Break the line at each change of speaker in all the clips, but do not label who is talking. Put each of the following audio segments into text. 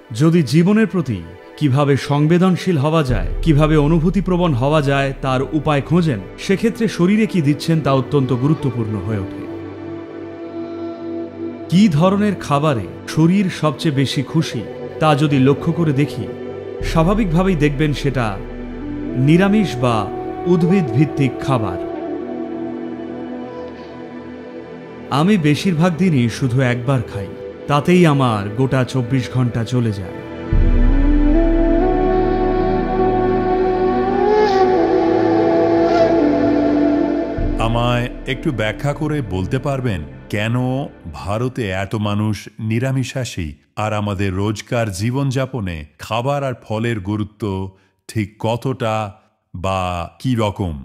যদি জীবনের প্রতি কিভাবে সংবেদনশীল হওয়া যায়, কিভাবে অনুভূতিপ্রবণ হওয়া যায় তার উপায় খোঁজেন, সেক্ষেত্রে শরীরে কি দিচ্ছেন তা অত্যন্ত গুরুত্বপূর্ণ হয়ে ওঠে। কি ধরনের খাবারে শরীর সবচেয়ে বেশি খুশি তা যদি লক্ষ্য করে দেখি, স্বাভাবিকভাবেই দেখবেন সেটা নিরামিষ বা উদ্ভিদ ভিত্তিক খাবার। আমি বেশিরভাগ দিনই শুধু একবার খাই, তাতেই আমার গোটা 24 ঘন্টা চলে যায়।
আমায় একটু ব্যাখ্যা করে বলতে পারবেন কেন ভারতে এত মানুষ নিরামিষাশী, আর আমাদের রোজকার জীবনযাপনে খাবার আর ফলের গুরুত্ব ঠিক কতটা বা কি রকম?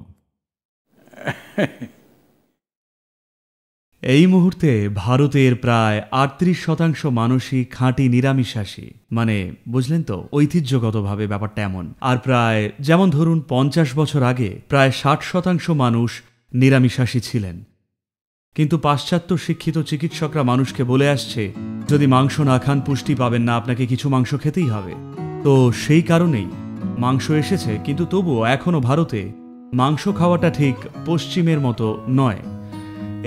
এই মুহূর্তে ভারতের প্রায় 38% মানুষই খাঁটি নিরামিষাশী, মানে বুঝলেন তো, ঐতিহ্যগতভাবে ব্যাপারটা এমন। আর প্রায় যেমন ধরুন 50 বছর আগে প্রায় 60% মানুষ নিরামিষাশী ছিলেন। কিন্তু পাশ্চাত্য শিক্ষিত চিকিৎসকরা মানুষকে বলে আসছে, যদি মাংস না খান পুষ্টি পাবেন না, আপনাকে কিছু মাংস খেতেই হবে। তো সেই কারণেই মাংস এসেছে, কিন্তু তবুও এখনও ভারতে মাংস খাওয়াটা ঠিক পশ্চিমের মতো নয়।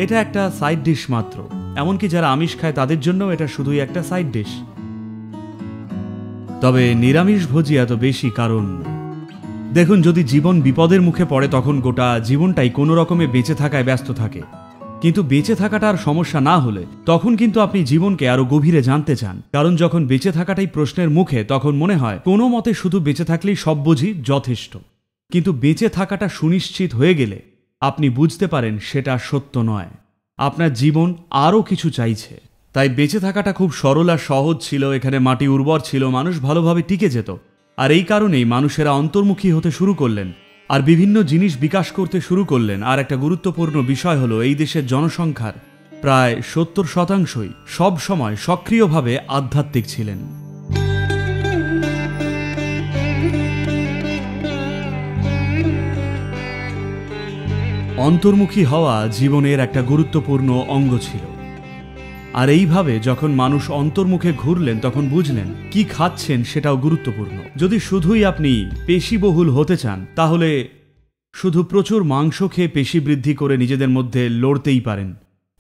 এটা একটা সাইড ডিশ মাত্র। এমনকি যারা আমিষ খায় তাদের জন্য এটা শুধুই একটা সাইড ডিশ। তবে নিরামিষ ভোজি এত বেশি কারণ দেখুন, যদি জীবন বিপদের মুখে পড়ে তখন গোটা জীবনটাই কোনো রকমে বেঁচে থাকায় ব্যস্ত থাকে। কিন্তু বেঁচে থাকাটা আর সমস্যা না হলে তখন কিন্তু আপনি জীবনকে আরো গভীরে জানতে চান। কারণ যখন বেঁচে থাকাটাই প্রশ্নের মুখে, তখন মনে হয় কোনো মতে শুধু বেঁচে থাকলেই সব বুঝি যথেষ্ট। কিন্তু বেঁচে থাকাটা সুনিশ্চিত হয়ে গেলে আপনি বুঝতে পারেন সেটা সত্য নয়, আপনার জীবন আরও কিছু চাইছে। তাই বেঁচে থাকাটা খুব সরল আর সহজ ছিল। এখানে মাটি উর্বর ছিল, মানুষ ভালোভাবে টিকে যেত। আর এই কারণেই মানুষেরা অন্তর্মুখী হতে শুরু করলেন আর বিভিন্ন জিনিস বিকাশ করতে শুরু করলেন। আর একটা গুরুত্বপূর্ণ বিষয় হলো, এই দেশের জনসংখ্যার প্রায় 70% সব সময় সক্রিয়ভাবে আধ্যাত্মিক ছিলেন। অন্তর্মুখী হওয়া জীবনের একটা গুরুত্বপূর্ণ অঙ্গ ছিল। আর এইভাবে যখন মানুষ অন্তর্মুখে ঘুরলেন তখন বুঝলেন কি খাচ্ছেন সেটাও গুরুত্বপূর্ণ। যদি শুধুই আপনি পেশিবহুল হতে চান তাহলে শুধু প্রচুর মাংস খেয়ে পেশি বৃদ্ধি করে নিজেদের মধ্যে লড়তেই পারেন।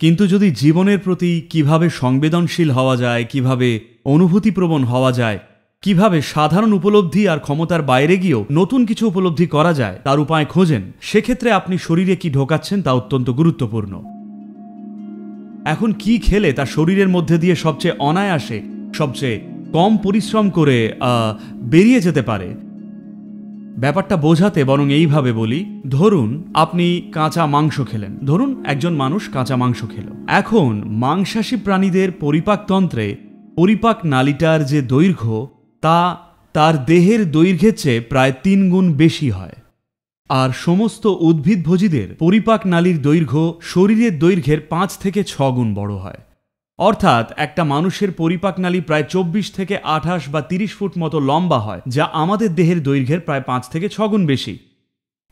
কিন্তু যদি জীবনের প্রতি কিভাবে সংবেদনশীল হওয়া যায়, কিভাবে অনুভূতিপ্রবণ হওয়া যায়, কিভাবে সাধারণ উপলব্ধি আর ক্ষমতার বাইরে গিয়েও নতুন কিছু উপলব্ধি করা যায় তার উপায় খোঁজেন, সেক্ষেত্রে আপনি শরীরে কি ঢোকাচ্ছেন তা অত্যন্ত গুরুত্বপূর্ণ। এখন কি খেলে তা শরীরের মধ্যে দিয়ে সবচেয়ে অনায়াসে, সবচেয়ে কম পরিশ্রম করে বেরিয়ে যেতে পারে, ব্যাপারটা বোঝাতে বরং এইভাবে বলি, ধরুন আপনি কাঁচা মাংস খেলেন। ধরুন একজন মানুষ কাঁচা মাংস খেল। এখন মাংসাশী প্রাণীদের পরিপাকতন্ত্রে পরিপাক নালীটার যে দৈর্ঘ্য তা তার দেহের দৈর্ঘ্যের চেয়ে প্রায় 3 গুণ বেশি হয়। আর সমস্ত উদ্ভিদভোজীদের পরিপাক নালীর দৈর্ঘ্য শরীরের দৈর্ঘ্যের 5 থেকে 6 গুণ বড় হয়। অর্থাৎ একটা মানুষের পরিপাক নালী প্রায় 24 থেকে 28 বা 30 ফুট মতো লম্বা হয়, যা আমাদের দেহের দৈর্ঘ্যের প্রায় 5 থেকে 6 গুণ বেশি।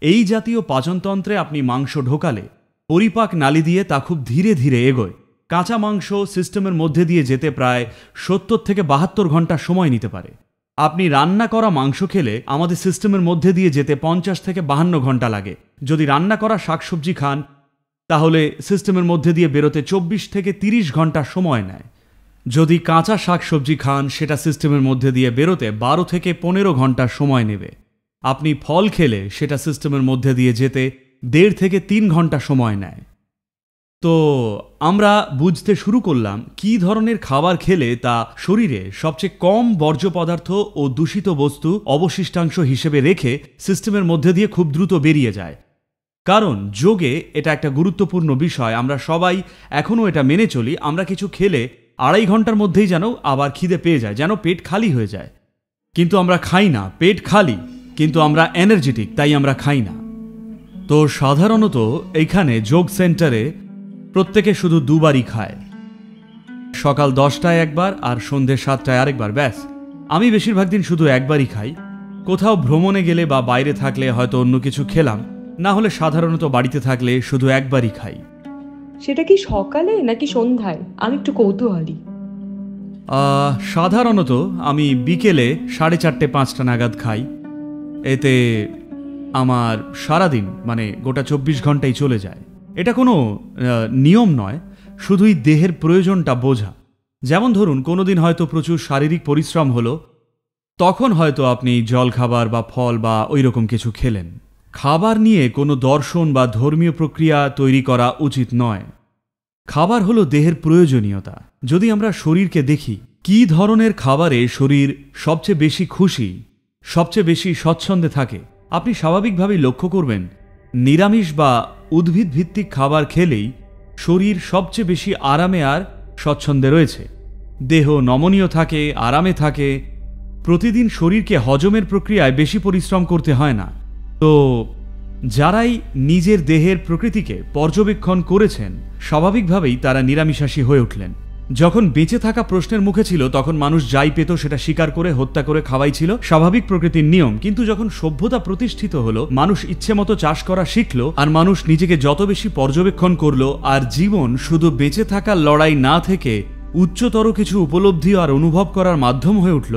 এই জাতীয় পাচনতন্ত্রে আপনি মাংস ঢোকালে পরিপাক নালী দিয়ে তা খুব ধীরে ধীরে এগোয়। কাঁচা মাংস সিস্টেমের মধ্যে দিয়ে যেতে প্রায় 70 থেকে 72 ঘন্টা সময় নিতে পারে। আপনি রান্না করা মাংস খেলে আমাদের সিস্টেমের মধ্যে দিয়ে যেতে 50 থেকে 52 ঘন্টা লাগে। যদি রান্না করা শাকসবজি খান তাহলে সিস্টেমের মধ্যে দিয়ে বেরোতে 24 থেকে 30 ঘন্টা সময় নেয়। যদি কাঁচা শাকসবজি খান সেটা সিস্টেমের মধ্যে দিয়ে বেরোতে 12 থেকে 15 ঘন্টা সময় নেবে। আপনি ফল খেলে সেটা সিস্টেমের মধ্যে দিয়ে যেতে 1.5 থেকে 3 ঘন্টা সময় নেয়। তো আমরা বুঝতে শুরু করলাম কি ধরনের খাবার খেলে তা শরীরে সবচেয়ে কম বর্জ্য পদার্থ ও দূষিত বস্তু অবশিষ্টাংশ হিসেবে রেখে সিস্টেমের মধ্যে দিয়ে খুব দ্রুত বেরিয়ে যায়। কারণ যোগে এটা একটা গুরুত্বপূর্ণ বিষয়। আমরা সবাই এখনও এটা মেনে চলি, আমরা কিছু খেলে 2.5 ঘন্টার মধ্যেই যেন আবার খিদে পেয়ে যায়, যেন পেট খালি হয়ে যায়। কিন্তু আমরা খাই না, পেট খালি কিন্তু আমরা এনার্জেটিক, তাই আমরা খাই না। তো সাধারণত এইখানে যোগ সেন্টারে প্রত্যেকে শুধু 2 বারই খায়, সকাল 10টায় একবার আর সন্ধ্যে 7টায় আরেকবার, ব্যাস। আমি বেশিরভাগ দিন শুধু একবারই খাই। কোথাও ভ্রমণে গেলে বা বাইরে থাকলে হয়তো অন্য কিছু খেলাম, না হলে সাধারণত বাড়িতে থাকলে শুধু একবারই খাই।
সেটা কি সকালে নাকি সন্ধ্যায়? আমি একটু কৌতূহলী।
সাধারণত আমি বিকেলে 4:30-5টা নাগাদ খাই। এতে আমার সারাদিন মানে গোটা 24 ঘন্টাই চলে যায়। এটা কোনো নিয়ম নয়, শুধুই দেহের প্রয়োজনটা বোঝা। যেমন ধরুন কোনো দিন হয়তো প্রচুর শারীরিক পরিশ্রম হলো, তখন হয়তো আপনি জলখাবার বা ফল বা ওই রকম কিছু খেলেন। খাবার নিয়ে কোনো দর্শন বা ধর্মীয় প্রক্রিয়া তৈরি করা উচিত নয়। খাবার হলো দেহের প্রয়োজনীয়তা। যদি আমরা শরীরকে দেখি, কি ধরনের খাবারে শরীর সবচেয়ে বেশি খুশি, সবচেয়ে বেশি স্বচ্ছন্দে থাকে, আপনি স্বাভাবিকভাবেই লক্ষ্য করবেন নিরামিষ বা উদ্ভিদ ভিত্তিক খাবার খেলেই শরীর সবচেয়ে বেশি আরামে আর স্বচ্ছন্দে রয়েছে। দেহ নমনীয় থাকে, আরামে থাকে। প্রতিদিন শরীরকে হজমের প্রক্রিয়ায় বেশি পরিশ্রম করতে হয় না। তো যারাই নিজের দেহের প্রকৃতিকে পর্যবেক্ষণ করেছেন, স্বাভাবিকভাবেই তারা নিরামিষাশী হয়ে উঠলেন। যখন বেঁচে থাকা প্রশ্নের মুখে ছিল, তখন মানুষ যাই পেত সেটা শিকার করে হত্যা করে খাওয়াই ছিল স্বাভাবিক প্রকৃতির নিয়ম। কিন্তু যখন সভ্যতা প্রতিষ্ঠিত হলো, মানুষ ইচ্ছে মতো চাষ করা শিখলো, আর মানুষ নিজেকে যত বেশি পর্যবেক্ষণ করলো, আর জীবন শুধু বেঁচে থাকার লড়াই না থেকে উচ্চতর কিছু উপলব্ধি আর অনুভব করার মাধ্যম হয়ে উঠল,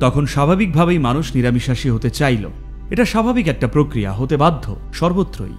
তখন স্বাভাবিকভাবেই মানুষ নিরামিষাশী হতে চাইল। এটা স্বাভাবিক একটা প্রক্রিয়া, হতে বাধ্য সর্বত্রই।